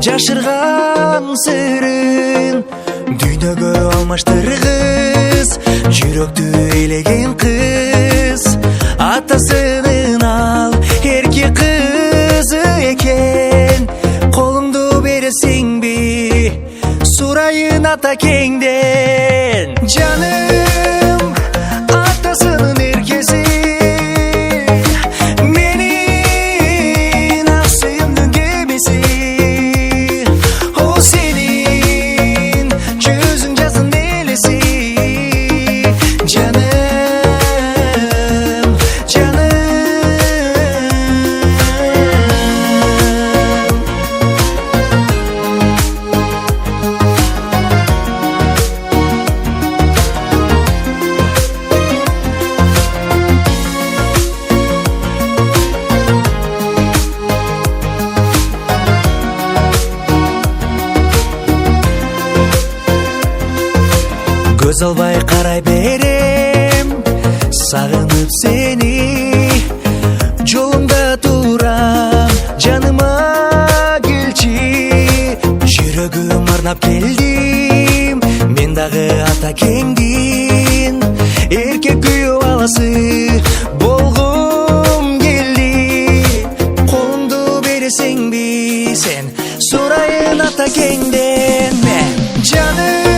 жашырган сырын дүйнөгө алмаштыргыс жүрөктү ээлеген кыз атасынын ал эрке кызы экен колуңду бересиңби сурайын ата кеңден жаным атасынын эркеси менин ак сүйүмдүн кемеси о сенин жүзүң жаздын элеси жаным жаным көз албай карай берем сагынып сени жолуңда турам жаныма келчи жүрөгүм арнап келдим мен дагы ата кеңдин эрке күйөө баласы болгум келди колуңду бересиңби сен сурайын ата кеңден мен жаным